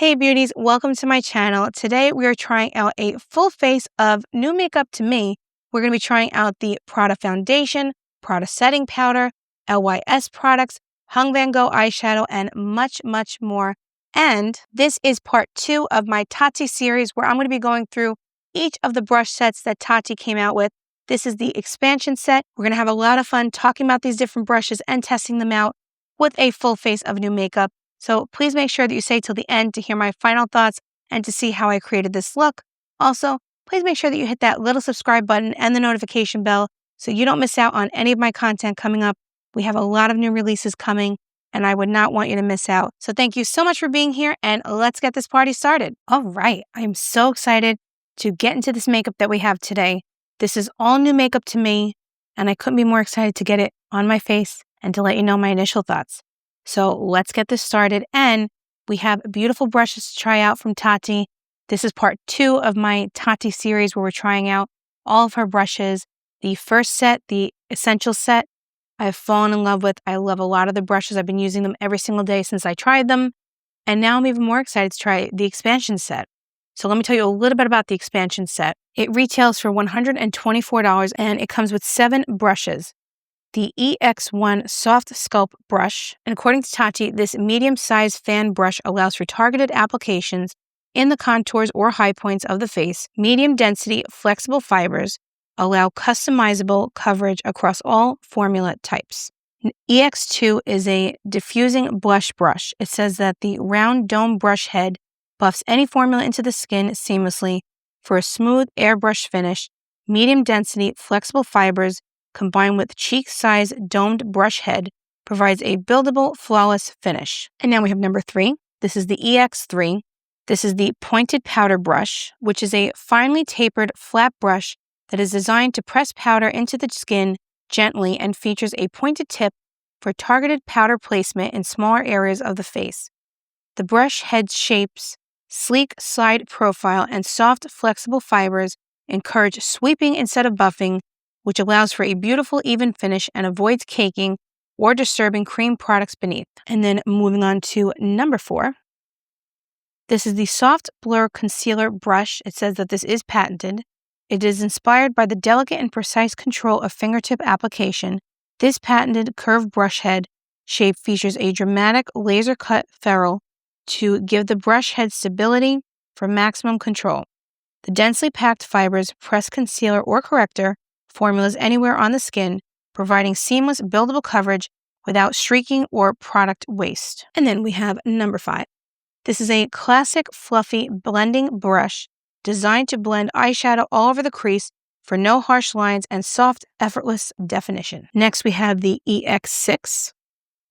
Hey beauties, welcome to my channel. Today we are trying out a full face of new makeup to me. We're going to be trying out the Prada foundation, Prada setting powder, LYS products, Hung Vanngo eyeshadow, and much more. And this is part 2 of my Tati series where I'm going to be going through each of the brush sets that Tati came out with. This is the expansion set. We're going to have a lot of fun talking about these different brushes and testing them out with a full face of new makeup. So please make sure that you stay till the end to hear my final thoughts and to see how I created this look. Also, please make sure that you hit that little subscribe button and the notification bell so you don't miss out on any of my content coming up. We have a lot of new releases coming and I would not want you to miss out. So thank you so much for being here and let's get this party started. All right, I am so excited to get into this makeup that we have today. This is all new makeup to me and I couldn't be more excited to get it on my face and to let you know my initial thoughts. So let's get this started, and we have beautiful brushes to try out from Tati. This is part 2 of my Tati series where we're trying out all of her brushes. The first set, the essential set, I've fallen in love with. I love a lot of the brushes. I've been using them every single day since I tried them, and now I'm even more excited to try the expansion set. So let me tell you a little bit about the expansion set. It retails for $124 and it comes with 7 brushes. The EX1 Soft Sculpt Brush, and according to Tati, this medium-sized fan brush allows for targeted applications in the contours or high points of the face. Medium-density, flexible fibers allow customizable coverage across all formula types. EX2 is a diffusing blush brush. It says that the round dome brush head buffs any formula into the skin seamlessly for a smooth airbrush finish. Medium-density, flexible fibers combined with cheek-size domed brush head provides a buildable, flawless finish. And now we have number 3. This is the EX3. This is the pointed powder brush, which is a finely tapered flat brush that is designed to press powder into the skin gently and features a pointed tip for targeted powder placement in smaller areas of the face. The brush head shapes, sleek slide profile, and soft, flexible fibers encourage sweeping instead of buffing, which allows for a beautiful even finish and avoids caking or disturbing cream products beneath. And then moving on to number 4. This is the Soft Blur Concealer Brush. It says that this is patented. It is inspired by the delicate and precise control of fingertip application. This patented curved brush head shape features a dramatic laser-cut ferrule to give the brush head stability for maximum control. The densely packed fibers press concealer or corrector formulas anywhere on the skin, providing seamless buildable coverage without streaking or product waste. And then we have number 5. This is a classic fluffy blending brush designed to blend eyeshadow all over the crease for no harsh lines and soft, effortless definition. Next we have the EX6.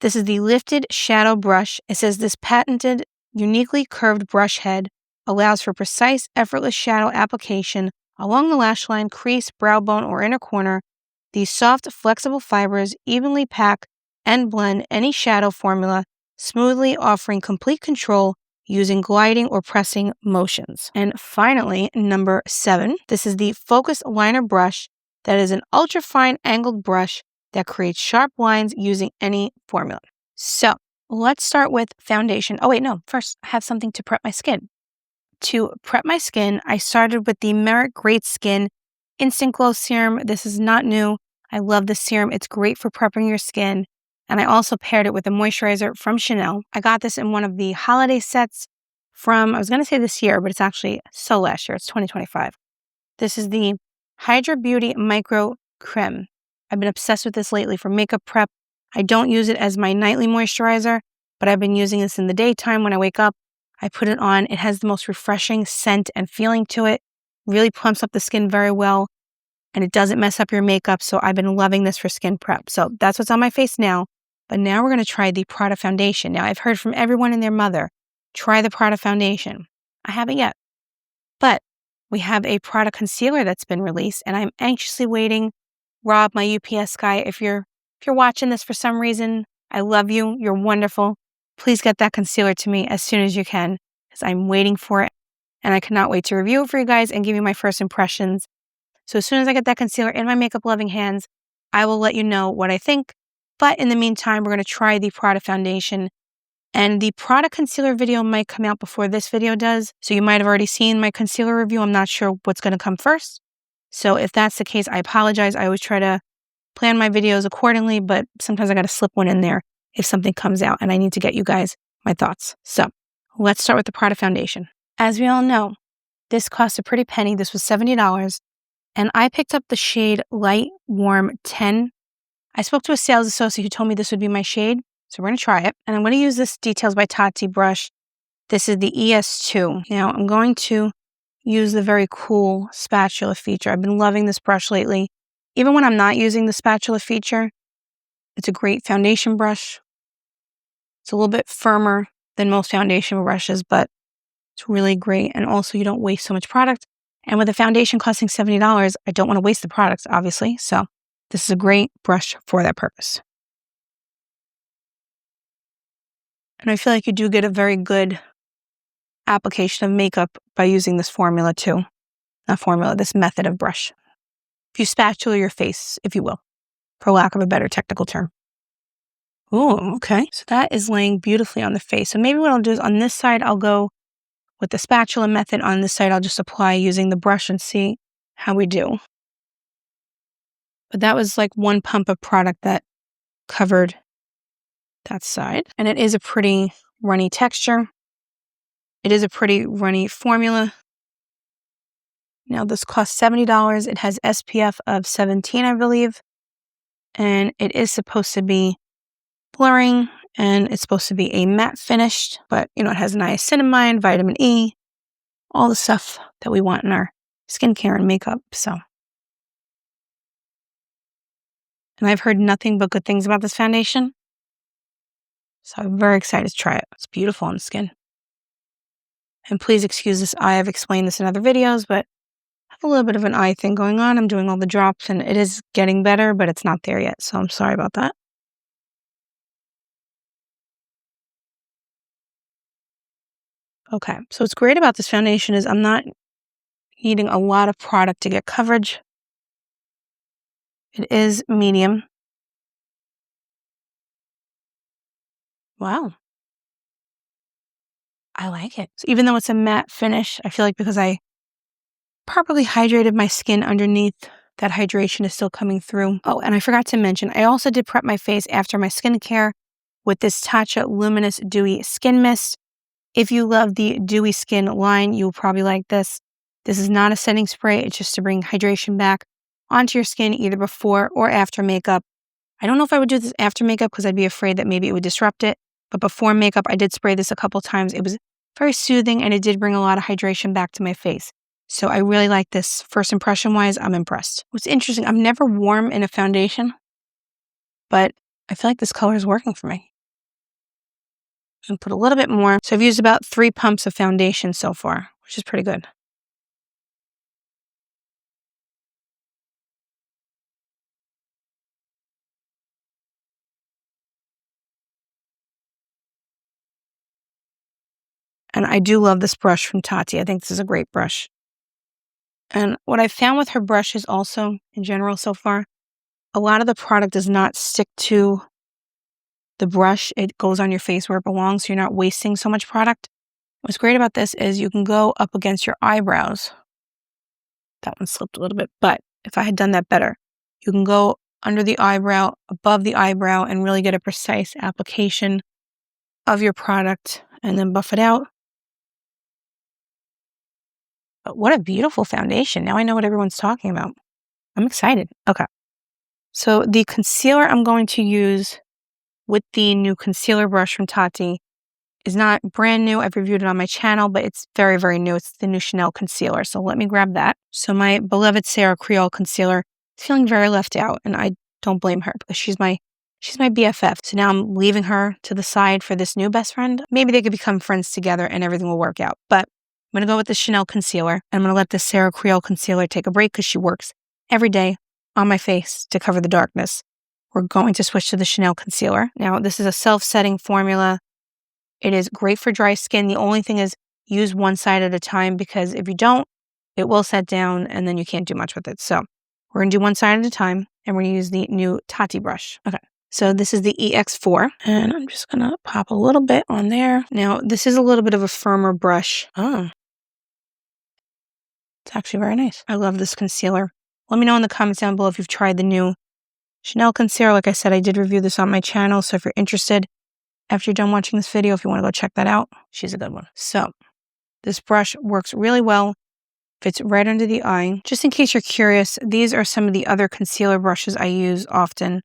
This is the lifted shadow brush. It says this patented, uniquely curved brush head allows for precise, effortless shadow application along the lash line, crease, brow bone, or inner corner. These soft, flexible fibers evenly pack and blend any shadow formula, smoothly offering complete control using gliding or pressing motions. And finally, number 7. This is the Focus Liner Brush that is an ultra-fine angled brush that creates sharp lines using any formula. So let's start with foundation. Oh wait, no, first I have something to prep my skin. To prep my skin, I started with the Merit Great Skin Instant Glow Serum. This is not new. I love this serum. It's great for prepping your skin. And I also paired it with a moisturizer from Chanel. I got this in one of the holiday sets from, I was going to say this year, but it's actually so last year. It's 2025. This is the Hydra Beauty Micro Creme. I've been obsessed with this lately for makeup prep. I don't use it as my nightly moisturizer, but I've been using this in the daytime when I wake up. I put it on. It has the most refreshing scent and feeling to it. Really plumps up the skin very well. And it doesn't mess up your makeup. So I've been loving this for skin prep. So that's what's on my face now. But now we're going to try the Prada foundation. Now I've heard from everyone and their mother, try the Prada foundation. I haven't yet. But we have a Prada concealer that's been released. And I'm anxiously waiting. Rob, my UPS guy, if you're watching this for some reason, I love you. You're wonderful. Please get that concealer to me as soon as you can because I'm waiting for it and I cannot wait to review it for you guys and give you my first impressions. So as soon as I get that concealer in my makeup loving hands, I will let you know what I think. But in the meantime, we're going to try the Prada foundation. And the Prada concealer video might come out before this video does. So you might have already seen my concealer review. I'm not sure what's going to come first. So if that's the case, I apologize. I always try to plan my videos accordingly, but sometimes I got to slip one in there if something comes out and I need to get you guys my thoughts. So let's start with the Prada foundation. As we all know, this cost a pretty penny. This was $70. And I picked up the shade Light Warm 10. I spoke to a sales associate who told me this would be my shade. So we're going to try it. And I'm going to use this Details by Tati brush. This is the ES2. Now I'm going to use the very cool spatula feature. I've been loving this brush lately. Even when I'm not using the spatula feature, it's a great foundation brush. It's a little bit firmer than most foundation brushes, but it's really great. And also you don't waste so much product. And with a foundation costing $70, I don't want to waste the products, obviously. So this is a great brush for that purpose. And I feel like you do get a very good application of makeup by using this formula too. Not formula, this method of brush. If you spatula your face, if you will, for lack of a better technical term. Oh, okay. So that is laying beautifully on the face. So maybe what I'll do is on this side, I'll go with the spatula method. On this side, I'll just apply using the brush and see how we do. But that was like one pump of product that covered that side. And it is a pretty runny texture. It is a pretty runny formula. Now this costs $70. It has SPF of 17, I believe. And it is supposed to be blurring, and it's supposed to be a matte finish, but it has niacinamide, vitamin E, all the stuff that we want in our skincare and makeup. So, and I've heard nothing but good things about this foundation. So I'm very excited to try it. It's beautiful on the skin. And please excuse this eye. I've explained this in other videos, but I have a little bit of an eye thing going on. I'm doing all the drops and it is getting better, but it's not there yet. So I'm sorry about that. Okay, so what's great about this foundation is I'm not needing a lot of product to get coverage. It is medium. Wow. I like it. So even though it's a matte finish, I feel like because I properly hydrated my skin underneath, that hydration is still coming through. Oh, and I forgot to mention, I also did prep my face after my skincare with this Tatcha Luminous Dewy Skin Mist. If you love the dewy skin line, you'll probably like this. This is not a setting spray. It's just to bring hydration back onto your skin either before or after makeup. I don't know if I would do this after makeup because I'd be afraid that maybe it would disrupt it. But before makeup, I did spray this a couple times. It was very soothing and it did bring a lot of hydration back to my face. So I really like this. First impression wise, I'm impressed. What's interesting, I'm never warm in a foundation, but I feel like this color is working for me. And put a little bit more. So I've used about 3 pumps of foundation so far, which is pretty good. And I do love this brush from Tati. I think this is a great brush. And what I found with her brushes also in general so far, a lot of the product does not stick to the brush. It goes on your face where it belongs, so you're not wasting so much product. What's great about this is you can go up against your eyebrows. That one slipped a little bit, but if I had done that better, you can go under the eyebrow, above the eyebrow, and really get a precise application of your product and then buff it out. But what a beautiful foundation. Now I know what everyone's talking about. I'm excited. Okay. So the concealer I'm going to use with the new concealer brush from Tati is not brand new. I've reviewed it on my channel, but it's very, very new. It's the new Chanel concealer. So let me grab that. So my beloved Sarah Creole concealer is feeling very left out, and I don't blame her because she's my BFF. So now I'm leaving her to the side for this new best friend. Maybe they could become friends together and everything will work out. But I'm going to go with the Chanel concealer. I'm going to let the Sarah Creole concealer take a break because she works every day on my face to cover the darkness. We're going to switch to the Chanel concealer. Now, this is a self-setting formula. It is great for dry skin. The only thing is use one side at a time because if you don't, it will set down and then you can't do much with it. So we're going to do one side at a time and we're going to use the new Tati brush. Okay. So this is the EX4, and I'm just gonna pop a little bit on there. Now, this is a little bit of a firmer brush. Oh, it's actually very nice. I love this concealer. Let me know in the comments down below if you've tried the new Chanel concealer. Like I said, I did review this on my channel, so if you're interested, after you're done watching this video, if you want to go check that out, she's a good one. So this brush works really well, fits right under the eye. Just in case you're curious, these are some of the other concealer brushes I use often.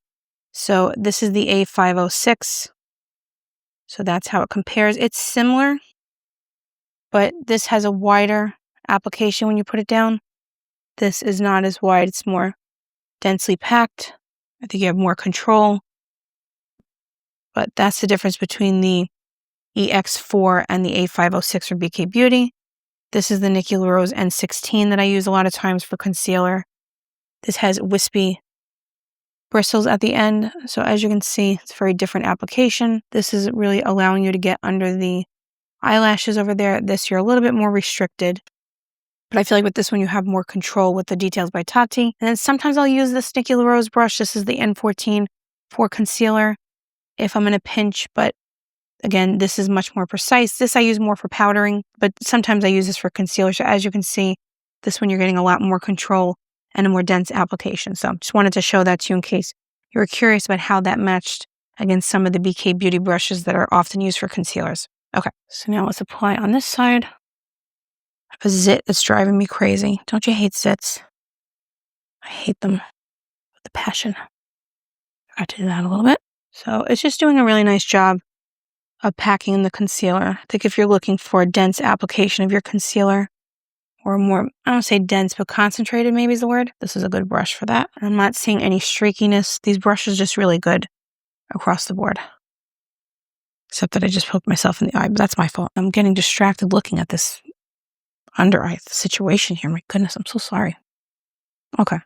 So this is the A506. So that's how it compares. It's similar, but this has a wider application when you put it down. This is not as wide. It's more densely packed. I think you have more control. But that's the difference between the EX4 and the A506 from BK Beauty. This is the Nikki LaRose N16 that I use a lot of times for concealer. This has wispy bristles at the end. So as you can see, it's a very different application. This is really allowing you to get under the eyelashes over there. This, you're a little bit more restricted. But I feel like with this one, you have more control with the Details by Tati. And then sometimes I'll use this Nikki LaRose brush. This is the N14 for concealer if I'm in a pinch. But again, this is much more precise. This I use more for powdering, but sometimes I use this for concealer. So as you can see, this one you're getting a lot more control and a more dense application. So just wanted to show that to you in case you were curious about how that matched against some of the BK Beauty brushes that are often used for concealers. Okay, so now let's apply on this side. I have a zit that's driving me crazy. Don't you hate zits? I hate them with a passion. I got to do that a little bit. So it's just doing a really nice job of packing in the concealer. I think if you're looking for a dense application of your concealer, or more, I don't say dense, but concentrated maybe is the word, this is a good brush for that. I'm not seeing any streakiness. These brushes are just really good across the board. Except that I just poked myself in the eye, but that's my fault. I'm getting distracted looking at this under eye situation here. My goodness, I'm so sorry. Okay.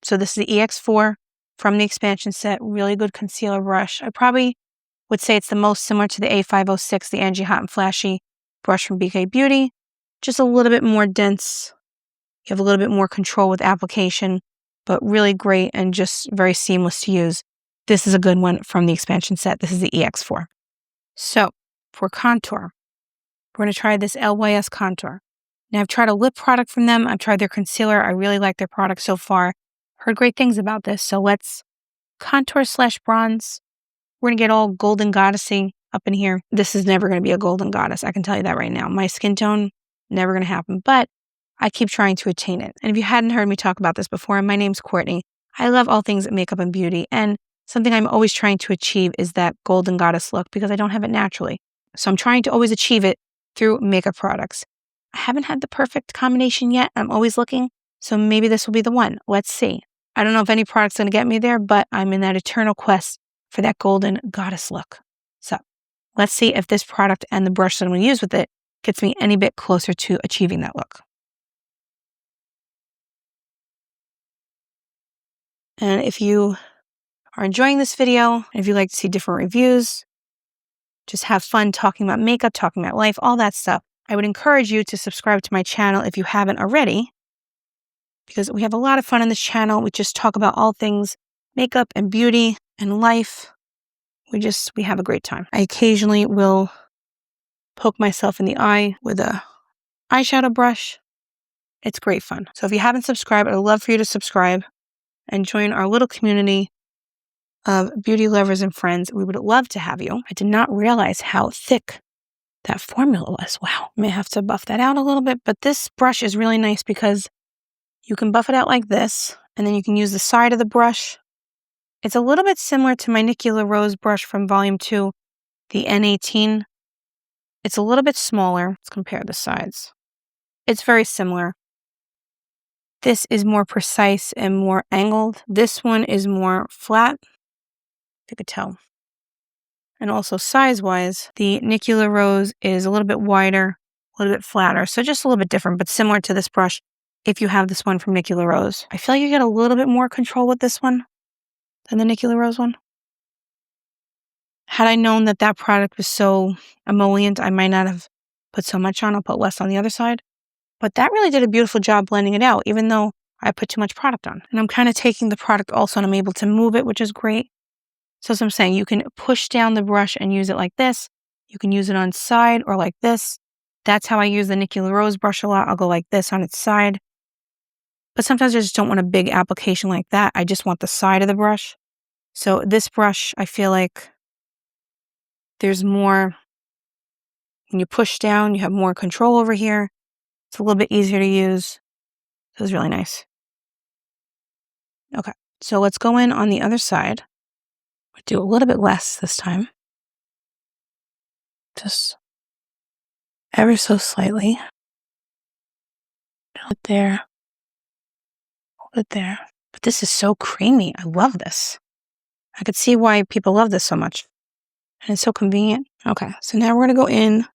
So this is the EX4 from the Expansion Set. Really good concealer brush. I probably would say it's the most similar to the A506, the Angie Hot and Flashy brush from BK Beauty. Just a little bit more dense. You have a little bit more control with application, but really great and just very seamless to use. This is a good one from the Expansion Set. This is the EX4. So for contour, we're going to try this LYS contour. Now I've tried a lip product from them. I've tried their concealer. I really like their product so far. Heard great things about this. So let's contour / bronze. We're going to get all golden goddessy up in here. This is never going to be a golden goddess. I can tell you that right now. My skin tone, never going to happen, but I keep trying to attain it. And if you hadn't heard me talk about this before, my name's Courtney. I love all things makeup and beauty. And something I'm always trying to achieve is that golden goddess look because I don't have it naturally. So I'm trying to always achieve it through makeup products. I haven't had the perfect combination yet. I'm always looking. So maybe this will be the one. Let's see. I don't know if any product's going to get me there, but I'm in that eternal quest for that golden goddess look. So let's see if this product and the brush that I'm going to use with it gets me any bit closer to achieving that look. And if you are enjoying this video, and if you'd like to see different reviews, just have fun talking about makeup, talking about life, all that stuff, I would encourage you to subscribe to my channel if you haven't already, because we have a lot of fun on this channel. We just talk about all things makeup and beauty and life. We have a great time. I occasionally will poke myself in the eye with a eyeshadow brush. It's great fun. So if you haven't subscribed, I'd love for you to subscribe and join our little community of beauty lovers and friends. We would love to have you. I did not realize how thick that formula was. Wow. I may have to buff that out a little bit, but this brush is really nice because you can buff it out like this, and then you can use the side of the brush. It's a little bit similar to my Nikki LaRose brush from Volume 2, the N18. It's a little bit smaller. Let's compare the sides. It's very similar. This is more precise and more angled. This one is more flat, if you could tell. And also size-wise, the Nikki LaRose is a little bit wider, a little bit flatter. So just a little bit different, but similar to this brush if you have this one from Nikki LaRose. I feel like you get a little bit more control with this one than the Nikki LaRose one. Had I known that that product was so emollient, I might not have put so much on. I'll put less on the other side. But that really did a beautiful job blending it out, even though I put too much product on. And I'm kind of taking the product also and I'm able to move it, which is great. So that's what I'm saying. You can push down the brush and use it like this. You can use it on side or like this. That's how I use the Nikki LaRose brush a lot. I'll go like this on its side. But sometimes I just don't want a big application like that. I just want the side of the brush. So this brush, I feel like there's more, when you push down, you have more control over here. It's a little bit easier to use. So it's really nice. Okay, so let's go in on the other side. We'll do a little bit less this time. Just ever so slightly. Hold it there. Hold it there. But this is so creamy. I love this. I could see why people love this so much. And it's so convenient. Okay, so now we're going to go in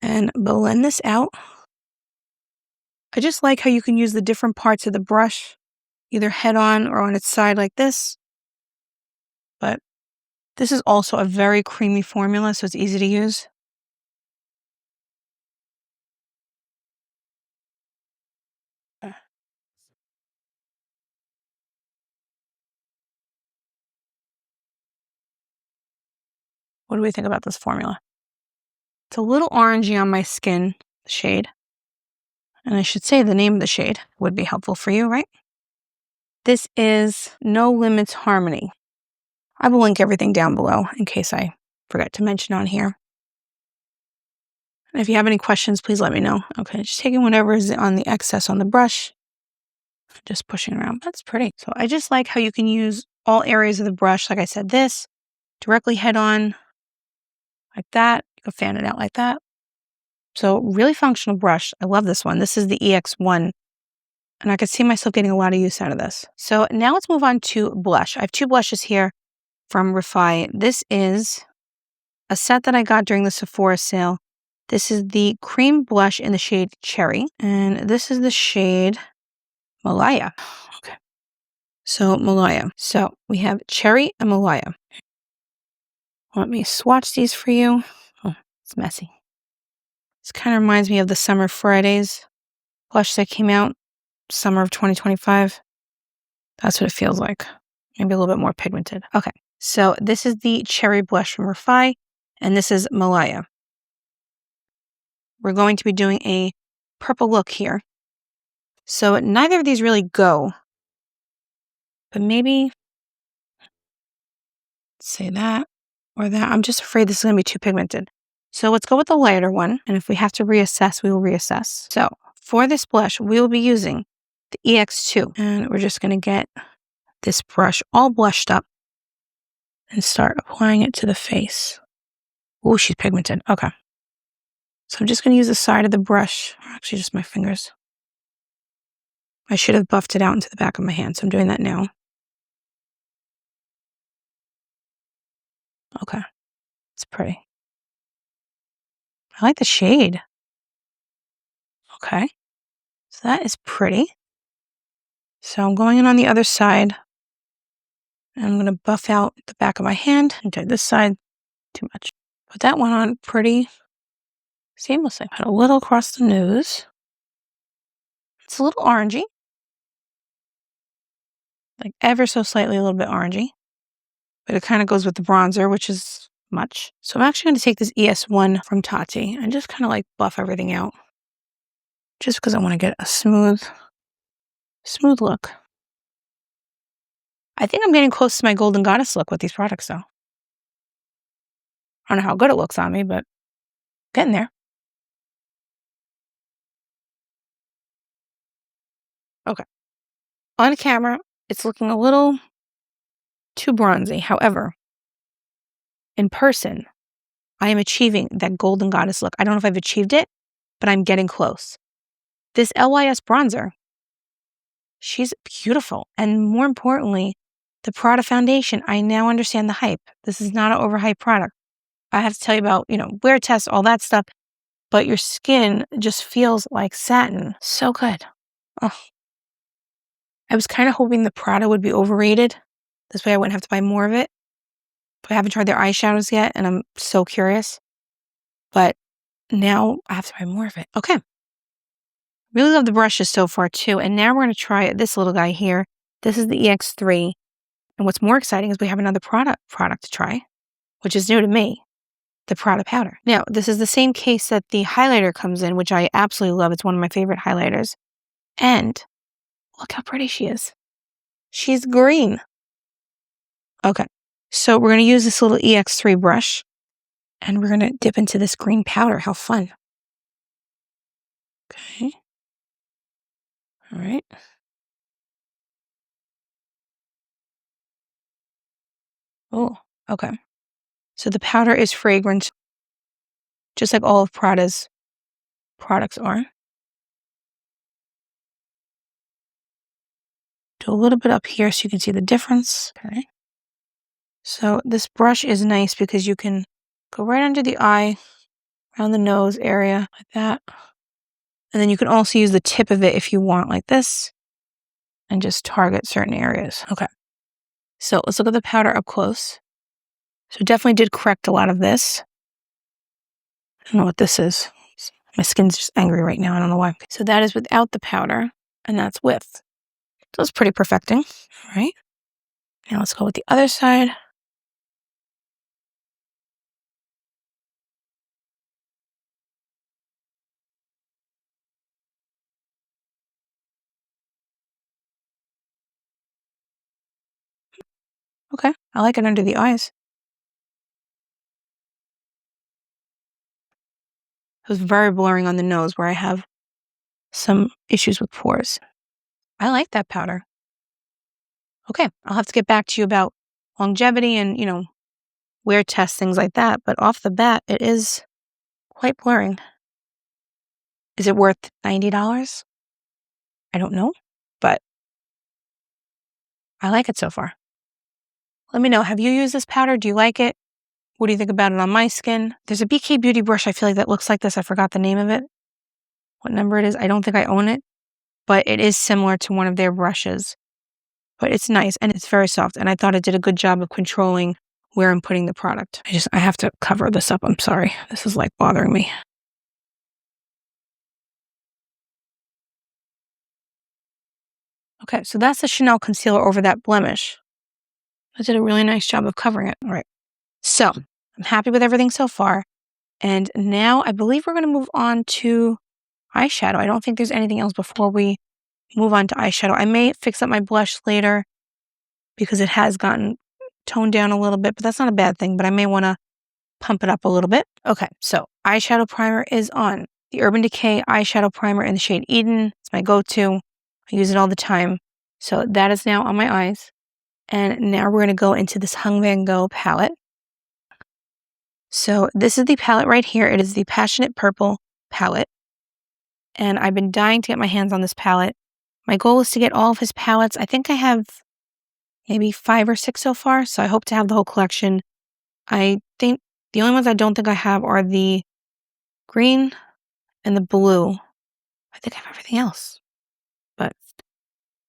and blend this out. I just like how you can use the different parts of the brush, either head on or on its side like this. But this is also a very creamy formula, so it's easy to use. What do we think about this formula? It's a little orangey on my skin, the shade. And I should say the name of the shade would be helpful for you, right? This is No Limits Harmony. I will link everything down below in case I forget to mention on here. And if you have any questions, please let me know. Okay, just taking whatever is on the excess on the brush, just pushing around. That's pretty. So I just like how you can use all areas of the brush. Like I said, this directly head on like that. You can fan it out like that. So really functional brush. I love this one. This is the EX1. And I could see myself getting a lot of use out of this. So now let's move on to blush. I have two blushes here from Refy. This is a set that I got during the Sephora sale. This is the cream blush in the shade Cherry. And this is the shade Malaya. Okay. So Malaya. So we have Cherry and Malaya. Let me swatch these for you. Oh, it's messy. This kind of reminds me of the Summer Fridays blush that came out summer of 2025. That's what it feels like. Maybe a little bit more pigmented. Okay, so this is the Cherry blush from Refy, and this is Malaya. We're going to be doing a purple look here. So neither of these really go, but maybe say that or that. I'm just afraid this is going to be too pigmented. So let's go with the lighter one, and if we have to reassess, we will reassess. So for this blush, we will be using the EX2, and we're just going to get this brush all blushed up and start applying it to the face. Oh, she's pigmented. Okay. So I'm just going to use the side of the brush, or actually just my fingers. I should have buffed it out into the back of my hand, so I'm doing that now. Okay. It's pretty. I like the shade. Okay. So that is pretty. So I'm going in on the other side. And I'm going to buff out the back of my hand and do this side too much. Put that one on pretty seamlessly. Put a little across the nose. It's a little orangey. Like ever so slightly a little bit orangey. But it kind of goes with the bronzer, which is much. So I'm actually going to take this ES1 from Tati and just kind of like buff everything out. Just because I want to get a smooth look. I think I'm getting close to my Golden Goddess look with these products though. I don't know how good it looks on me, but getting there. Okay. On camera, it's looking a little too bronzy. However, in person, I am achieving that Golden Goddess look. I don't know if I've achieved it, but I'm getting close. This LYS Bronzer, she's beautiful. And more importantly, the Prada foundation, I now understand the hype. This is not an overhyped product. I have to tell you about, wear tests, all that stuff. But your skin just feels like satin. So good. Oh. I was kind of hoping the Prada would be overrated. This way I wouldn't have to buy more of it. But I haven't tried their eyeshadows yet, and I'm so curious. But now I have to buy more of it. Okay. Really love the brushes so far too. And now we're going to try this little guy here. This is the EX3. And what's more exciting is we have another product to try, which is new to me, the Prada powder. Now, this is the same case that the highlighter comes in, which I absolutely love. It's one of my favorite highlighters. And look how pretty she is. She's green. Okay, so we're going to use this little EX3 brush, and we're going to dip into this green powder. How fun. Okay. All right. Oh, okay. So the powder is fragrant, just like all of Prada's products are. Do a little bit up here so you can see the difference. Okay. So this brush is nice because you can go right under the eye, around the nose area, like that. And then you can also use the tip of it if you want, like this, and just target certain areas. Okay. So let's look at the powder up close. So definitely did correct a lot of this. I don't know what this is. My skin's just angry right now. I don't know why. So that is without the powder, and that's with. So it's pretty perfecting. All right. Now let's go with the other side. Okay. I like it under the eyes. It was very blurring on the nose where I have some issues with pores. I like that powder. Okay. I'll have to get back to you about longevity and, wear tests, things like that. But off the bat, it is quite blurring. Is it worth $90? I don't know, but I like it so far. Let me know. Have you used this powder? Do you like it? What do you think about it on my skin? There's a BK Beauty brush I feel like that looks like this. I forgot the name of it. What number it is. I don't think I own it, but it is similar to one of their brushes. But it's nice and it's very soft. And I thought it did a good job of controlling where I'm putting the product. I have to cover this up. I'm sorry. This is like bothering me. Okay, so that's the Chanel concealer over that blemish. I did a really nice job of covering it. All right. So I'm happy with everything so far. And now I believe we're going to move on to eyeshadow. I don't think there's anything else before we move on to eyeshadow. I may fix up my blush later because it has gotten toned down a little bit, but that's not a bad thing. But I may want to pump it up a little bit. Okay, so eyeshadow primer is on. The Urban Decay eyeshadow primer in the shade Eden. It's my go-to. I use it all the time. So that is now on my eyes. And now we're going to go into this Hung Vanngo palette. So this is the palette right here. It is the Passionate Purple palette. And I've been dying to get my hands on this palette. My goal is to get all of his palettes. I think I have maybe 5 or 6 so far. So I hope to have the whole collection. I think the only ones I don't think I have are the green and the blue. I think I have everything else. But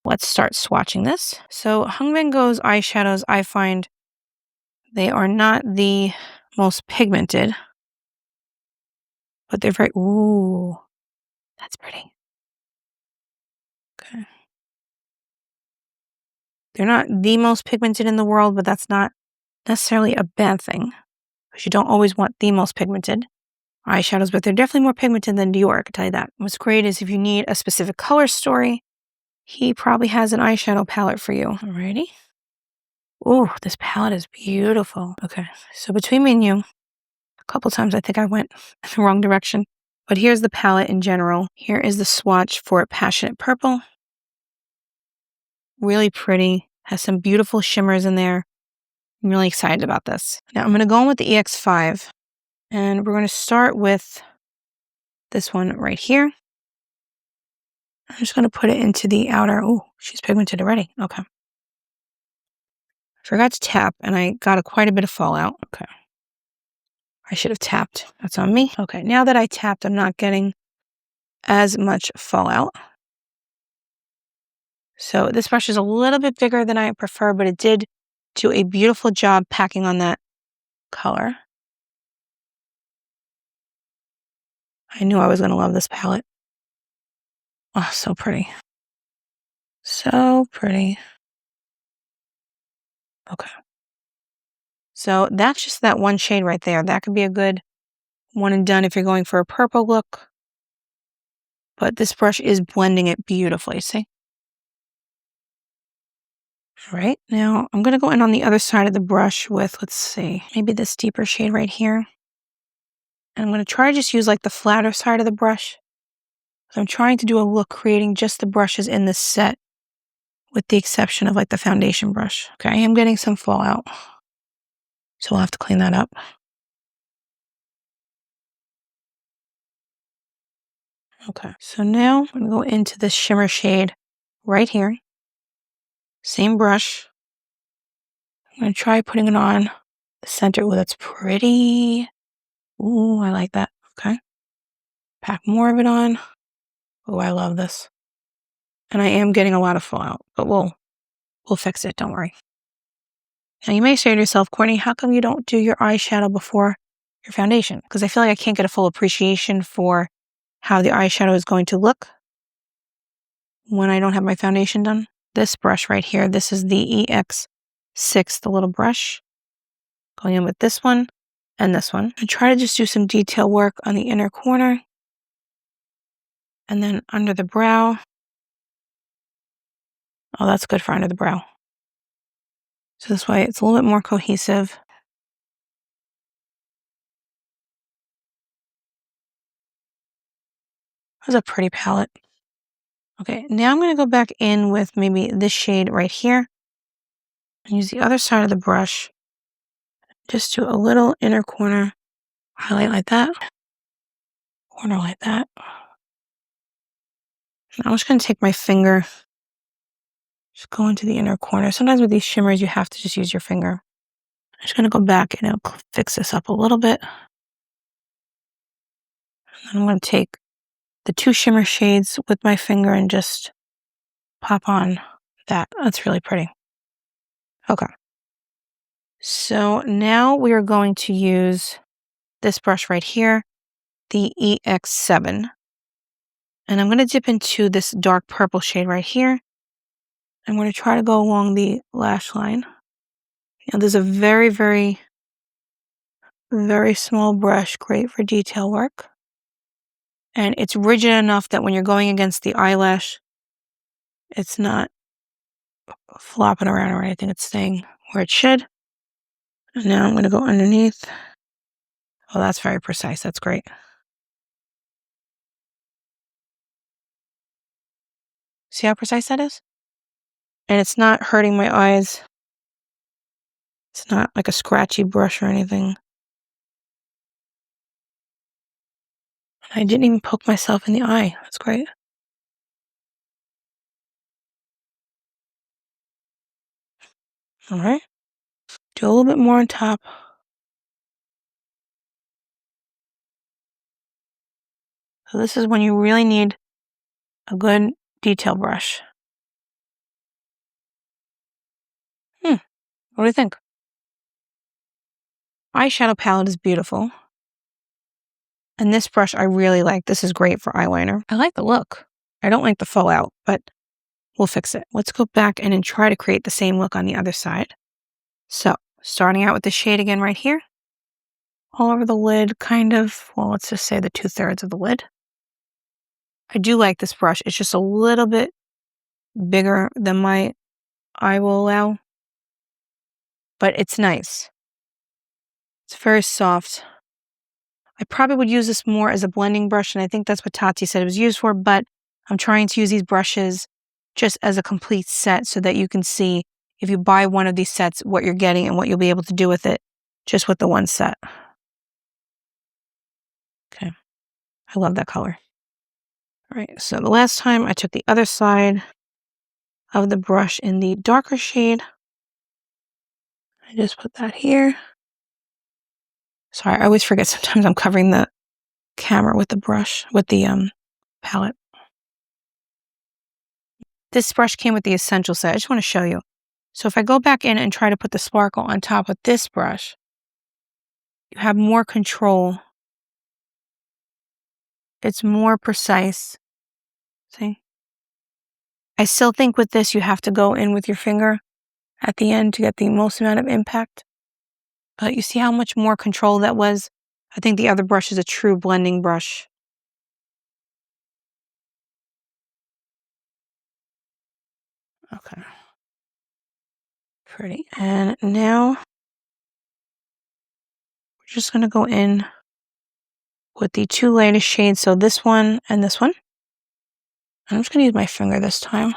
let's start swatching this. So Hung Vanngo's eyeshadows, I find they are not the most pigmented, but they're very, ooh, that's pretty. Okay. They're not the most pigmented in the world, but that's not necessarily a bad thing because you don't always want the most pigmented eyeshadows, but they're definitely more pigmented than Dior, I can tell you that. What's great is if you need a specific color story, he probably has an eyeshadow palette for you. Alrighty. Ooh, this palette is beautiful. Okay, so between me and you, a couple times I think I went in the wrong direction, but here's the palette in general. Here is the swatch for Passionate Purple. Really pretty, has some beautiful shimmers in there. I'm really excited about this. Now I'm going to go in with the EX5 and we're going to start with this one right here. I'm just going to put it into the outer. Oh, she's pigmented already. Okay. Forgot to tap and I got quite a bit of fallout. Okay. I should have tapped. That's on me. Okay. Now that I tapped, I'm not getting as much fallout. So this brush is a little bit bigger than I prefer, but it did do a beautiful job packing on that color. I knew I was going to love this palette. Oh, so pretty. So pretty. Okay. So that's just that one shade right there. That could be a good one and done if you're going for a purple look. But this brush is blending it beautifully, see? All right, now I'm going to go in on the other side of the brush with, let's see, maybe this deeper shade right here. And I'm going to try to just use like the flatter side of the brush. So I'm trying to do a look creating just the brushes in this set with the exception of like the foundation brush. Okay, I am getting some fallout. So we'll have to clean that up. Okay, so now I'm going to go into this shimmer shade right here. Same brush. I'm going to try putting it on the center. Oh, that's pretty. Ooh, I like that. Okay. Pack more of it on. Oh, I love this. And I am getting a lot of fallout, but we'll fix it. Don't worry. Now you may say to yourself, Courtney, how come you don't do your eyeshadow before your foundation? Because I feel like I can't get a full appreciation for how the eyeshadow is going to look when I don't have my foundation done. This brush right here, this is the EX6, the little brush. Going in with this one and this one. I try to just do some detail work on the inner corner and then under the brow. Oh, that's good for under the brow. So this way it's a little bit more cohesive. That's a pretty palette. Okay, now I'm going to go back in with maybe this shade right here and use the other side of the brush. Just do a little inner corner highlight like that. Corner like that. And I'm just going to take my finger, just go into the inner corner. Sometimes with these shimmers, you have to just use your finger. I'm just going to go back and I'll fix this up a little bit. And I'm going to take the two shimmer shades with my finger and just pop on that. That's really pretty. Okay. So now we are going to use this brush right here, the EX7. And I'm going to dip into this dark purple shade right here. I'm going to try to go along the lash line. Now, there's a very, very, very small brush, great for detail work. And it's rigid enough that when you're going against the eyelash, it's not flopping around or anything. It's staying where it should. And now I'm going to go underneath. Oh, that's very precise. That's great. See how precise that is? And it's not hurting my eyes. It's not like a scratchy brush or anything. I didn't even poke myself in the eye. That's great. All right. Do a little bit more on top. So this is when you really need a good detail brush. What do you think? Eyeshadow palette is beautiful. And this brush I really like. This is great for eyeliner. I like the look. I don't like the fallout, but we'll fix it. Let's go back in and try to create the same look on the other side. So starting out with the shade again right here. All over the lid, kind of. Well, let's just say the 2/3 of the lid. I do like this brush. It's just a little bit bigger than my eye will allow. But it's nice. It's very soft. I probably would use this more as a blending brush, and I think that's what Tati said it was used for, but I'm trying to use these brushes just as a complete set so that you can see if you buy one of these sets, what you're getting and what you'll be able to do with it just with the one set. Okay. I love that color. All right, so the last time I took the other side of the brush in the darker shade. I just put that here. Sorry, I always forget sometimes I'm covering the camera with the brush, with the palette. This brush came with the Essential Set. I just want to show you. So if I go back in and try to put the sparkle on top of this brush, you have more control. It's more precise. See? I still think with this you have to go in with your finger at the end to get the most amount of impact. But you see how much more control that was? I think the other brush is a true blending brush. Okay. Pretty. And now we're just going to go in with the two lightest shades. So this one and this one. I'm just going to use my finger this time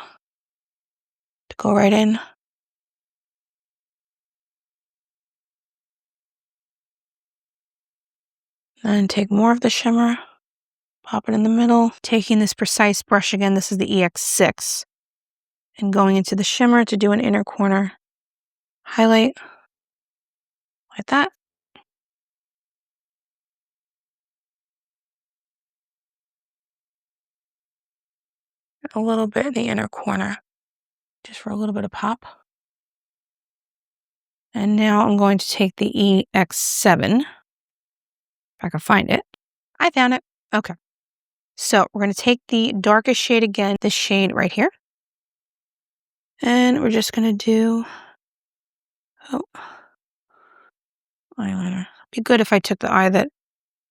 to go right in. Then take more of the shimmer, pop it in the middle, taking this precise brush again. This is the EX6. And going into the shimmer to do an inner corner highlight like that. A little bit in the inner corner, just for a little bit of pop. And now I'm going to take the EX7, if I can find it. I found it. Okay. So we're going to take the darkest shade again, this shade right here. And we're just going to do, eyeliner. Be good if I took the eye that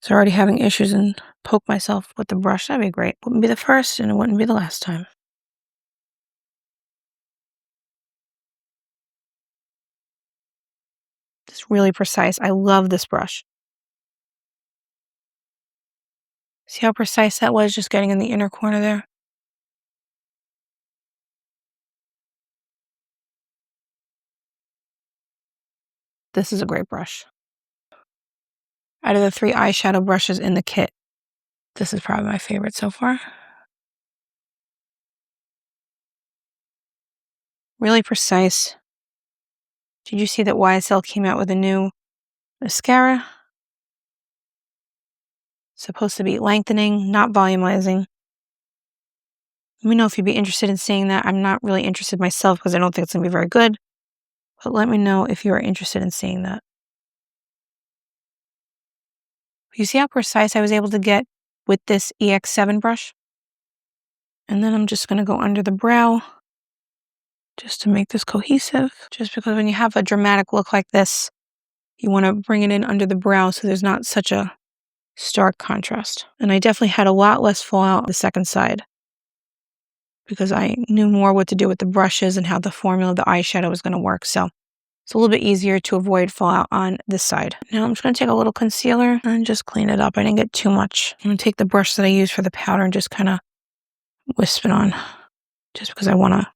is already having issues and poke myself with the brush. That'd be great. Wouldn't be the first and it wouldn't be the last time. It's really precise. I love this brush. See how precise that was, just getting in the inner corner there? This is a great brush. Out of the 3 eyeshadow brushes in the kit, this is probably my favorite so far. Really precise. Did you see that YSL came out with a new mascara? Supposed to be lengthening, not volumizing. Let me know if you'd be interested in seeing that. I'm not really interested myself because I don't think it's going to be very good. But let me know if you are interested in seeing that. You see how precise I was able to get with this EX7 brush? And then I'm just going to go under the brow just to make this cohesive. Just because when you have a dramatic look like this, you want to bring it in under the brow so there's not such a stark contrast. And I definitely had a lot less fallout on the second side because I knew more what to do with the brushes and how the formula of the eyeshadow was going to work. So it's a little bit easier to avoid fallout on this side. Now I'm just going to take a little concealer and just clean it up. I didn't get too much. I'm going to take the brush that I use for the powder and just kind of wisp it on just because I want a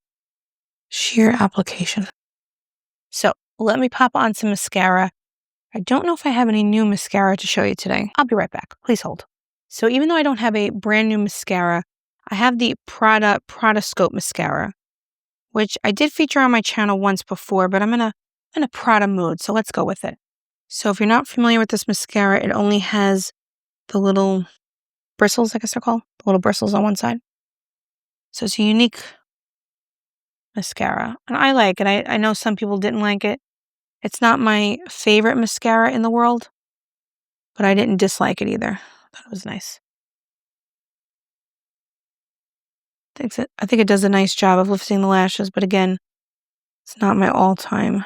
sheer application. So let me pop on some mascara. I don't know if I have any new mascara to show you today. I'll be right back. Please hold. So even though I don't have a brand new mascara, I have the Pradascope mascara, which I did feature on my channel once before, but I'm in a Prada mood, so let's go with it. So if you're not familiar with this mascara, it only has the little bristles, I guess they're called, the little bristles on one side. So it's a unique mascara, and I like it. I know some people didn't like it. It's not my favorite mascara in the world, but I didn't dislike it either. I thought it was nice. I think it does a nice job of lifting the lashes, but again, it's not my all-time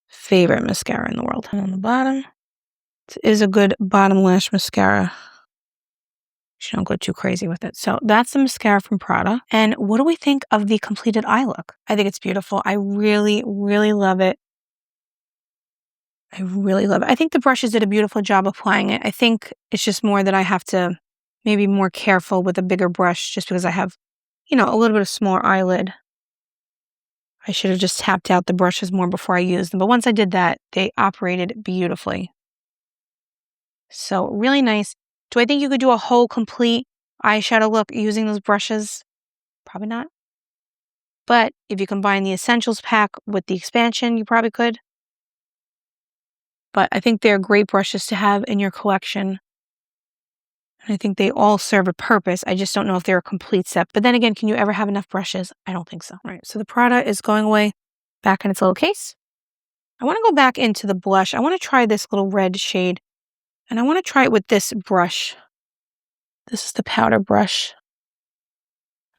favorite mascara in the world. And on the bottom, it is a good bottom lash mascara. You don't go too crazy with it. So that's the mascara from Prada. And what do we think of the completed eye look? I think it's beautiful. I really, really love it. I really love it. I think the brushes did a beautiful job applying it. I think it's just more that I have to maybe be more careful with a bigger brush just because I have, a little bit of smaller eyelid. I should have just tapped out the brushes more before I used them. But once I did that, they operated beautifully. So really nice. Do I think you could do a whole complete eyeshadow look using those brushes? Probably not. But if you combine the Essentials pack with the Expansion, you probably could. But I think they're great brushes to have in your collection. And I think they all serve a purpose. I just don't know if they're a complete set. But then again, can you ever have enough brushes? I don't think so. All right, so the Prada is going away back in its little case. I want to go back into the blush. I want to try this little red shade. And I want to try it with this brush. This is the powder brush.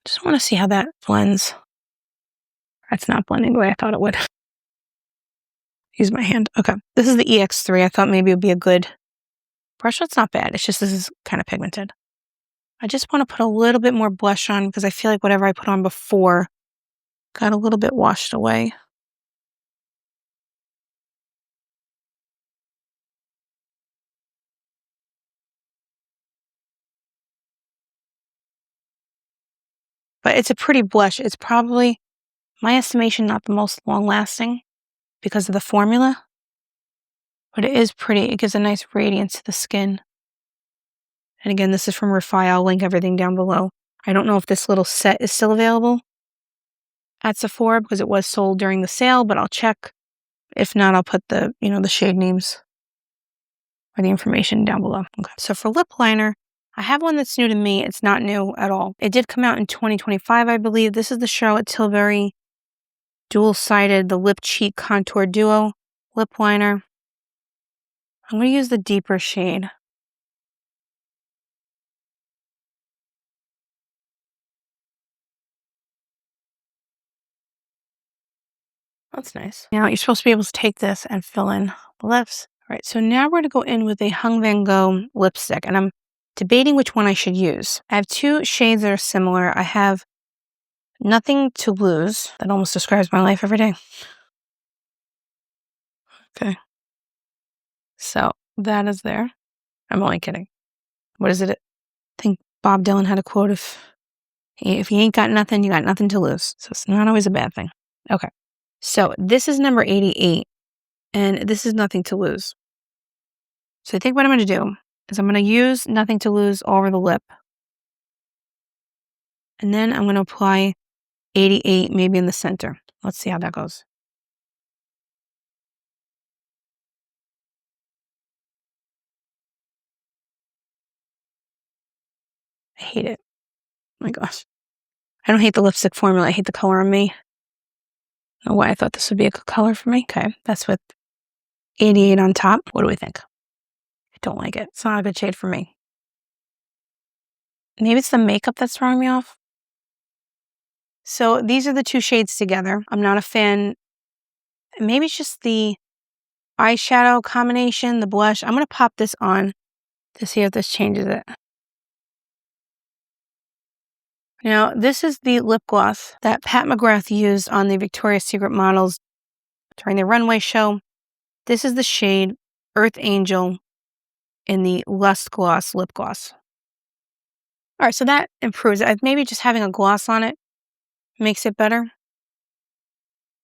Just want to see how that blends. That's not blending the way I thought it would. Use my hand. Okay. This is the EX3. I thought maybe it would be a good brush. It's not bad. It's just this is kind of pigmented. I just want to put a little bit more blush on because I feel like whatever I put on before got a little bit washed away. But it's a pretty blush. It's probably, my estimation, not the most long-lasting because of the formula. But it is pretty. It gives a nice radiance to the skin. And again, this is from Refy. I'll link everything down below. I don't know if this little set is still available at Sephora because it was sold during the sale, but I'll check. If not, I'll put the, the shade names or the information down below. Okay. So for lip liner, I have one that's new to me. It's not new at all. It did come out in 2025, I believe. This is the Charlotte Tilbury dual-sided, the Lip Cheek Contour Duo lip liner. I'm going to use the deeper shade. That's nice. Now you're supposed to be able to take this and fill in the lips. All right, so now we're going to go in with a Hung Vanngo lipstick, and I'm debating which one I should use. I have two shades that are similar. I have Nothing to Lose. That almost describes my life every day. Okay. So that is there. I'm only kidding. What is it? I think Bob Dylan had a quote of, if you ain't got nothing, you got nothing to lose. So it's not always a bad thing. Okay. So this is number 88, and this is Nothing to Lose. So I think what I'm going to do is I'm going to use Nothing to Lose all over the lip. And then I'm going to apply 88 maybe in the center. Let's see how that goes. I hate it. Oh my gosh. I don't hate the lipstick formula. I hate the color on me. I don't know why I thought this would be a good color for me. Okay, that's with 88 on top. What do we think? I don't like it. It's not a good shade for me. Maybe it's the makeup that's throwing me off. So these are the two shades together. I'm not a fan. Maybe it's just the eyeshadow combination, the blush. I'm going to pop this on to see if this changes it. Now, this is the lip gloss that Pat McGrath used on the Victoria's Secret models during their runway show. This is the shade Earth Angel in the Luxe Gloss lip gloss. All right, so that improves it. Maybe just having a gloss on it makes it better.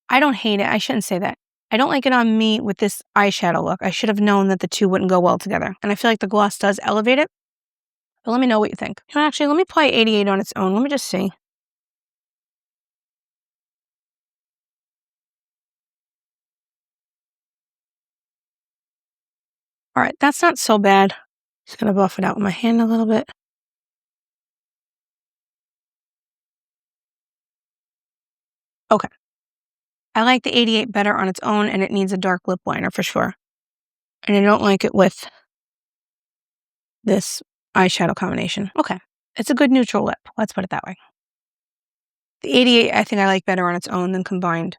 I don't hate it. I shouldn't say that. I don't like it on me with this eyeshadow look. I should have known that the two wouldn't go well together. And I feel like the gloss does elevate it. But let me know what you think. Actually, let me apply 88 on its own. Let me just see. All right, that's not so bad. Just going to buff it out with my hand a little bit. Okay. I like the 88 better on its own, and it needs a dark lip liner for sure. And I don't like it with this eyeshadow combination. Okay. It's a good neutral lip. Let's put it that way. The 88, I think I like better on its own than combined.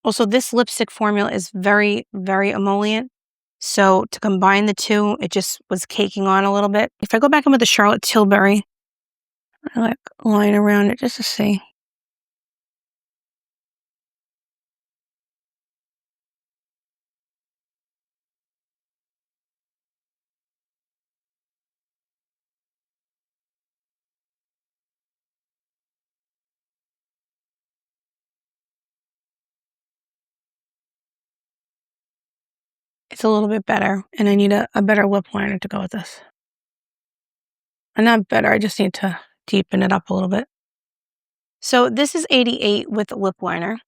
Also, this lipstick formula is very, very emollient. So to combine the two, it just was caking on a little bit. If I go back in with the Charlotte Tilbury, I like line around it just to see. It's a little bit better, and I need a better lip liner to go with this. And not better, I just need to deepen it up a little bit. So this is 88 with lip liner.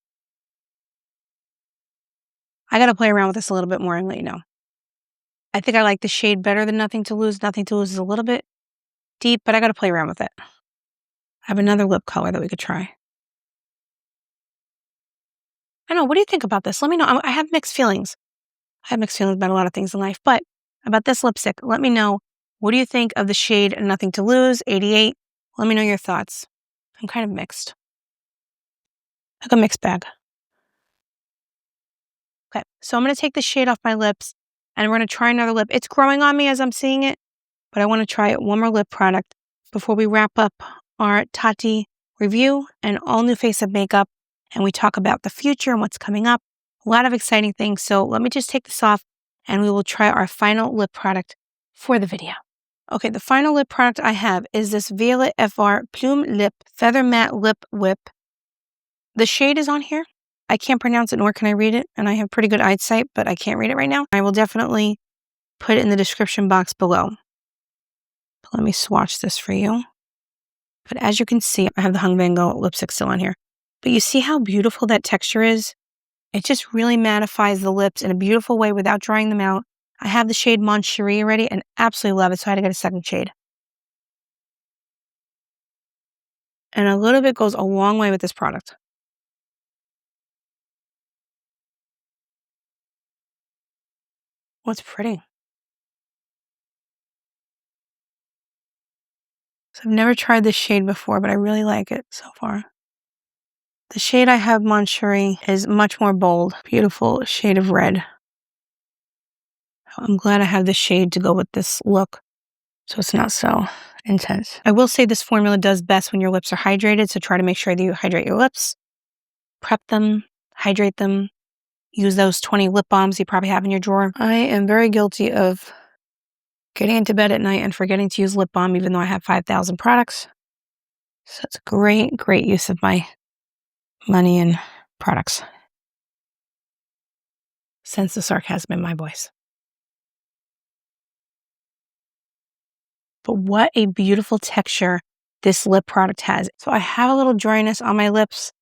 I got to play around with this a little bit more and let you know. I think I like the shade better than Nothing to Lose. Nothing to Lose is a little bit deep, but I got to play around with it. I have another lip color that we could try. I don't know, what do you think about this? Let me know. I have mixed feelings. I have mixed feelings about a lot of things in life, but about this lipstick, let me know. What do you think of the shade Nothing to Lose, 88? Let me know your thoughts. I'm kind of mixed. like a mixed bag. Okay, so I'm going to take the shade off my lips and we're going to try another lip. It's growing on me as I'm seeing it, but I want to try one more lip product before we wrap up our Tati review and all new face of makeup. And we talk about the future and what's coming up. A lot of exciting things. So let me just take this off and we will try our final lip product for the video. Okay, the final lip product I have is this Violet FR Plume Lip Feather Matte Lip Whip. The shade is on here. I can't pronounce it nor can I read it, and I have pretty good eyesight, but I can't read it right now. I will definitely put it in the description box below. Let me swatch this for you. But as you can see, I have the Hung Vanngo lipstick still on here. But you see how beautiful that texture is? It just really mattifies the lips in a beautiful way without drying them out. I have the shade Mon Cherie already and absolutely love it, so I had to get a second shade. And a little bit goes a long way with this product. What's pretty? So I've never tried this shade before, but I really like it so far. The shade I have, Mon Cherie, is much more bold. Beautiful shade of red. I'm glad I have this shade to go with this look, so it's not so intense. I will say this formula does best when your lips are hydrated, so try to make sure that you hydrate your lips. Prep them, hydrate them. Use those 20 lip balms you probably have in your drawer. I am very guilty of getting into bed at night and forgetting to use lip balm even though I have 5,000 products. So it's a great, great use of my money and products. Sense the sarcasm in my voice. But what a beautiful texture this lip product has. So I have a little dryness on my lips,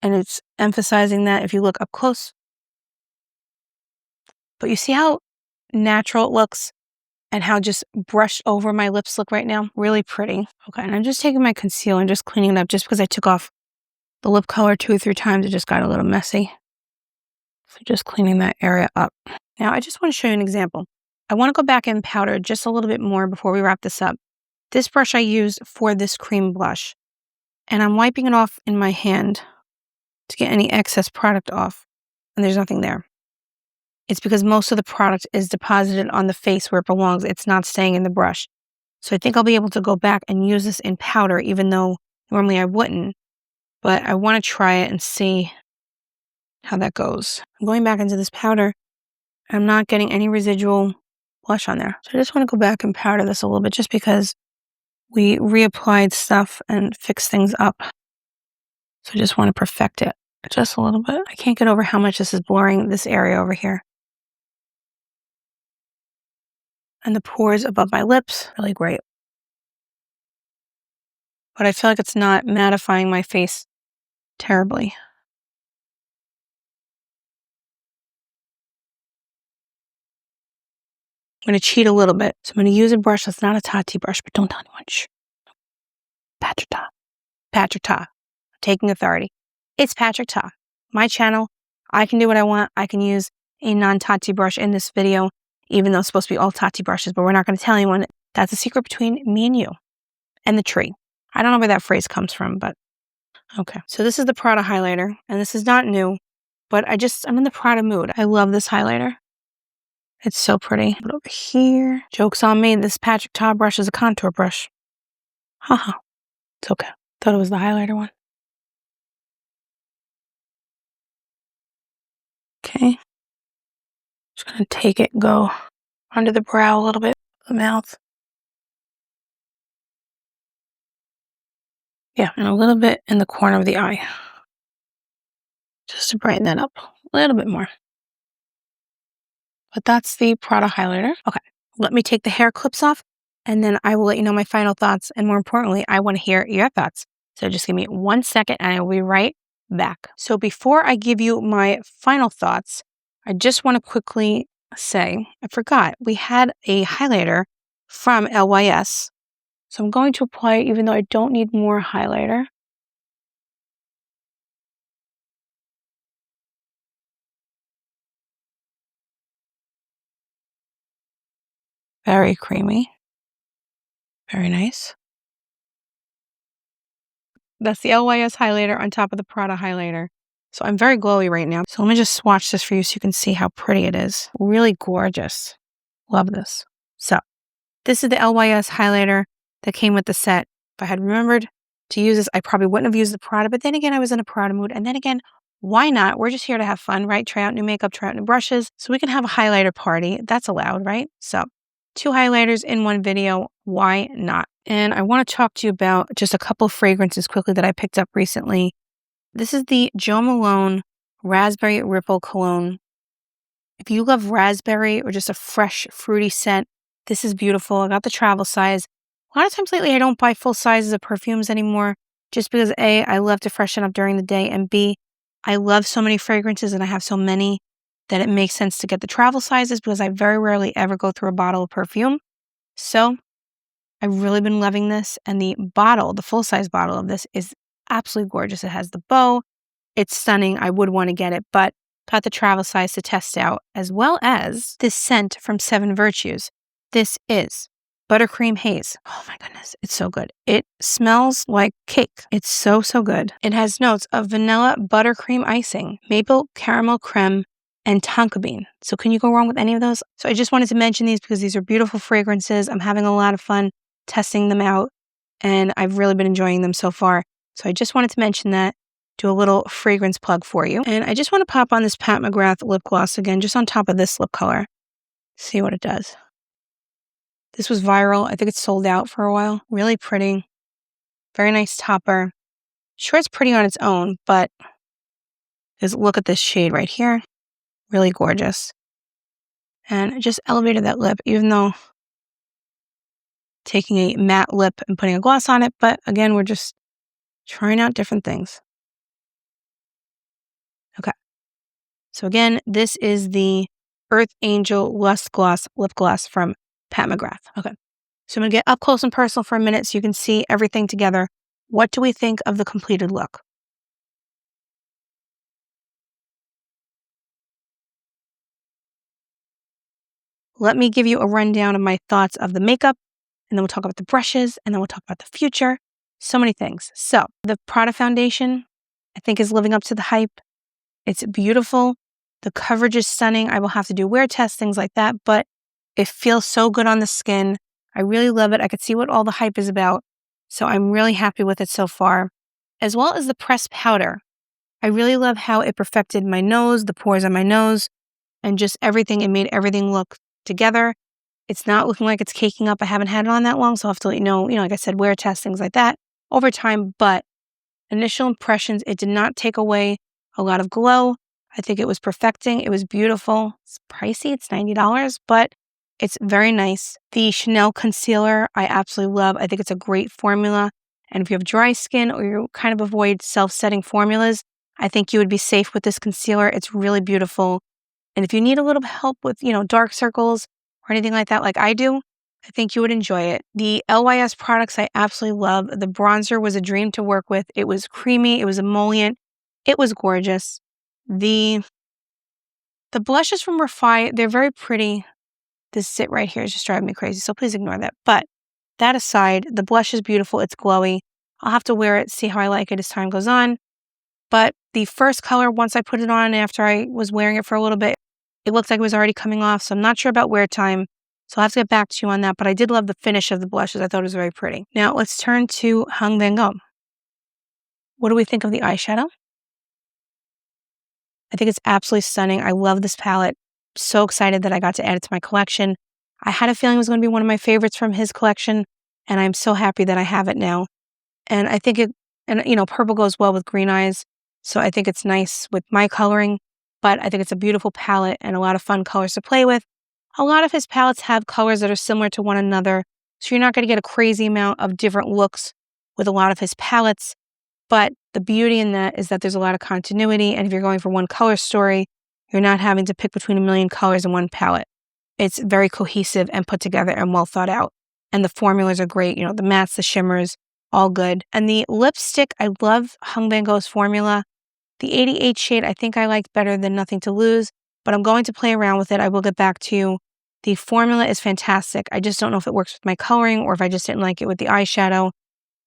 and it's emphasizing that if you look up close. But you see how natural it looks and how just brushed over my lips look right now? Really pretty. Okay, and I'm just taking my concealer and just cleaning it up just because I took off the lip color 2 or 3 times. It just got a little messy. So just cleaning that area up. Now I just want to show you an example. I want to go back and powder just a little bit more before we wrap this up. This brush I used for this cream blush, and I'm wiping it off in my hand to get any excess product off, and there's nothing there. It's because most of the product is deposited on the face where it belongs. It's not staying in the brush. So I think I'll be able to go back and use this in powder, even though normally I wouldn't. But I want to try it and see how that goes. I'm going back into this powder. I'm not getting any residual blush on there. So I just want to go back and powder this a little bit just because we reapplied stuff and fixed things up. So I just want to perfect it just a little bit. I can't get over how much this is blurring this area over here. And the pores above my lips, really great. But I feel like it's not mattifying my face terribly. I'm going to cheat a little bit. So I'm going to use a brush that's not a Tati brush, but don't tell anyone. Shh. Patrick Ta. Patrick Ta. Taking authority. It's Patrick Ta. My channel. I can do what I want. I can use a non-Tati brush in this video, even though it's supposed to be all Tati brushes, but we're not going to tell anyone. That's a secret between me and you and the tree. I don't know where that phrase comes from, but okay. So this is the Prada highlighter, and this is not new, but I'm in the Prada mood. I love this highlighter. It's so pretty. Put it over here. Joke's on me. This Patrick Ta brush is a contour brush. Haha. It's okay. Thought it was the highlighter one. Okay. Just gonna take it, go under the brow a little bit, the mouth. Yeah, and a little bit in the corner of the eye. Just to brighten that up a little bit more. But that's the Prada highlighter. Okay, let me take the hair clips off, and then I will let you know my final thoughts. And more importantly, I want to hear your thoughts. So just give me 1 second, and I will be right back. So before I give you my final thoughts, I just want to quickly say, I forgot, we had a highlighter from LYS. So I'm going to apply it even though I don't need more highlighter. Very creamy. Very nice. That's the LYS highlighter on top of the Prada highlighter. So I'm very glowy right now. So let me just swatch this for you so you can see how pretty it is. Really gorgeous. Love this. So this is the LYS highlighter that came with the set. If I had remembered to use this, I probably wouldn't have used the Prada. But then again, I was in a Prada mood. And then again, why not? We're just here to have fun, right? Try out new makeup, try out new brushes. So we can have a highlighter party. That's allowed, right? So 2 highlighters in one video. Why not? And I want to talk to you about just a couple of fragrances quickly that I picked up recently. This is the Jo Malone Raspberry Ripple Cologne. If you love raspberry or just a fresh, fruity scent, this is beautiful. I got the travel size. A lot of times lately, I don't buy full sizes of perfumes anymore just because A, I love to freshen up during the day, and B, I love so many fragrances and I have so many that it makes sense to get the travel sizes because I very rarely ever go through a bottle of perfume. So I've really been loving this. And the bottle, the full-size bottle of this is absolutely gorgeous. It has the bow. It's stunning. I would want to get it, but got the travel size to test out, as well as this scent from 7 Virtues. This is Buttercream Haze. Oh my goodness, it's so good. It smells like cake. It's so, so good. It has notes of vanilla buttercream icing, maple caramel creme, and tonka bean. So can you go wrong with any of those? So I just wanted to mention these because these are beautiful fragrances. I'm having a lot of fun testing them out, and I've really been enjoying them so far. So I just wanted to mention that. Do a little fragrance plug for you. And I just want to pop on this Pat McGrath lip gloss again, just on top of this lip color. See what it does. This was viral. I think it's sold out for a while. Really pretty. Very nice topper. Sure, it's pretty on its own, but just look at this shade right here. Really gorgeous. And it just elevated that lip, even though taking a matte lip and putting a gloss on it. But again, we're just trying out different things. Okay. So again, this is the Earth Angel Lust Gloss Lip Gloss from Pat McGrath. Okay. So I'm going to get up close and personal for a minute so you can see everything together. What do we think of the completed look? Let me give you a rundown of my thoughts of the makeup, and then we'll talk about the brushes, and then we'll talk about the future. So many things. So the Prada foundation, I think, is living up to the hype. It's beautiful. The coverage is stunning. I will have to do wear tests, things like that, but it feels so good on the skin. I really love it. I could see what all the hype is about. So I'm really happy with it so far. As well as the pressed powder. I really love how it perfected my nose, the pores on my nose, and just everything. It made everything look together. It's not looking like it's caking up. I haven't had it on that long, so I'll have to let you know, like I said, wear tests, things like that over time. But initial impressions, it did not take away a lot of glow. I think it was perfecting. It was beautiful. It's pricey. It's $90, but it's very nice. The Chanel concealer, I absolutely love. I think it's a great formula. And if you have dry skin or you kind of avoid self-setting formulas, I think you would be safe with this concealer. It's really beautiful. And if you need a little help with, dark circles or anything like that, like I do, I think you would enjoy it. The LYS products I absolutely love. The bronzer was a dream to work with. It was creamy. It was emollient. It was gorgeous. The blushes from Refy, they're very pretty. This sit right here is just driving me crazy, so please ignore that. But that aside, the blush is beautiful. It's glowy. I'll have to wear it, see how I like it as time goes on. But the first color, once I put it on after I was wearing it for a little bit, it looked like it was already coming off, so I'm not sure about wear time. So I'll have to get back to you on that. But I did love the finish of the blushes. I thought it was very pretty. Now let's turn to Hung Vanngo. What do we think of the eyeshadow? I think it's absolutely stunning. I love this palette. So excited that I got to add it to my collection. I had a feeling it was going to be one of my favorites from his collection, and I'm so happy that I have it now. And I think purple goes well with green eyes, so I think it's nice with my coloring, but I think it's a beautiful palette and a lot of fun colors to play with. A lot of his palettes have colors that are similar to one another, so you're not going to get a crazy amount of different looks with a lot of his palettes. But the beauty in that is that there's a lot of continuity, and if you're going for one color story, you're not having to pick between a million colors in one palette. It's very cohesive and put together and well thought out. And the formulas are great, the mattes, the shimmers, all good. And the lipstick, I love Hung Vanngo's formula. The 88 shade, I think I liked better than Nothing to Lose, but I'm going to play around with it. I will get back to you. The formula is fantastic. I just don't know if it works with my coloring or if I just didn't like it with the eyeshadow.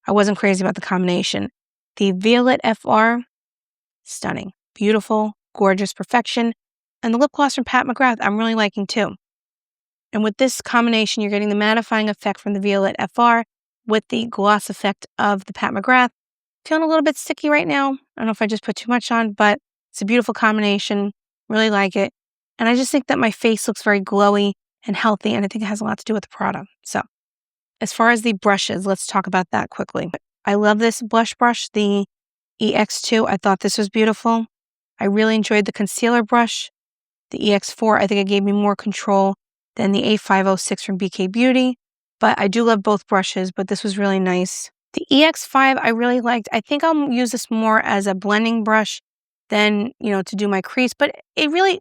I wasn't crazy about the combination. The Violet FR, stunning. Beautiful, gorgeous, perfection. And the lip gloss from Pat McGrath, I'm really liking too. And with this combination, you're getting the mattifying effect from the Violet FR with the gloss effect of the Pat McGrath. Feeling a little bit sticky right now. I don't know if I just put too much on, but it's a beautiful combination. Really like it. And I just think that my face looks very glowy and healthy, and I think it has a lot to do with the product. So as far as the brushes, let's talk about that quickly. I love this blush brush, the EX2. I thought this was beautiful. I really enjoyed the concealer brush. The EX4, I think it gave me more control than the A506 from BK Beauty. But I do love both brushes, but this was really nice. The EX5 I really liked. I think I'll use this more as a blending brush than, to do my crease. But it really,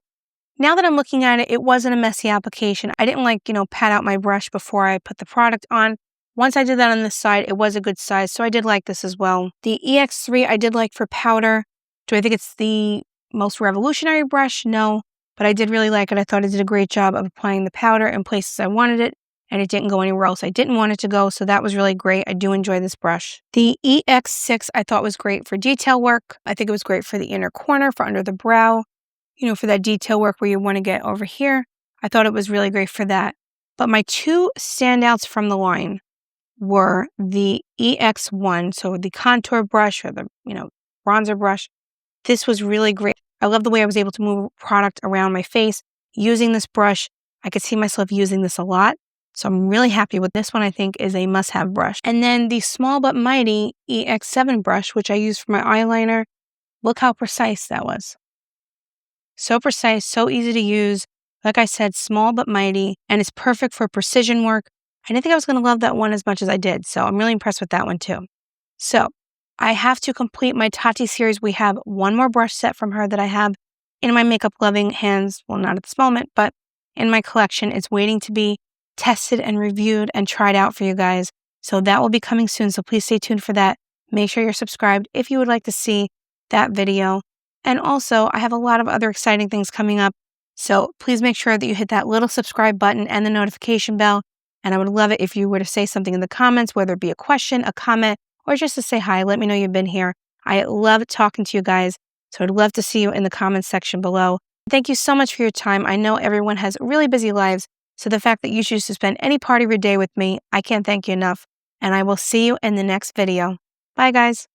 now that I'm looking at it, it wasn't a messy application. I didn't pat out my brush before I put the product on. Once I did that on this side, it was a good size. So I did like this as well. The EX3 I did like for powder. Do I think it's the most revolutionary brush? No. But I did really like it. I thought it did a great job of applying the powder in places I wanted it, and it didn't go anywhere else I didn't want it to go, so that was really great. I do enjoy this brush. The EX6 I thought was great for detail work. I think it was great for the inner corner, for under the brow, for that detail work where you want to get over here. I thought it was really great for that. But my two standouts from the line were the EX1, so the contour brush or the, bronzer brush. This was really great. I love the way I was able to move product around my face using this brush. I could see myself using this a lot. So I'm really happy with this one. I think is a must-have brush. And then the small but mighty EX7 brush, which I used for my eyeliner. Look how precise that was. So precise, so easy to use. Like I said, small but mighty, and it's perfect for precision work. I didn't think I was going to love that one as much as I did. So I'm really impressed with that one too. So I have to complete my Tati series. We have one more brush set from her that I have in my makeup loving hands. Well, not at this moment, but in my collection. It's waiting to be tested and reviewed and tried out for you guys. So that will be coming soon. So please stay tuned for that. Make sure you're subscribed if you would like to see that video. And also, I have a lot of other exciting things coming up. So please make sure that you hit that little subscribe button and the notification bell. And I would love it if you were to say something in the comments, whether it be a question, a comment, or just to say hi. Let me know you've been here. I love talking to you guys. So I'd love to see you in the comments section below. Thank you so much for your time. I know everyone has really busy lives. So the fact that you choose to spend any part of your day with me, I can't thank you enough. And I will see you in the next video. Bye, guys.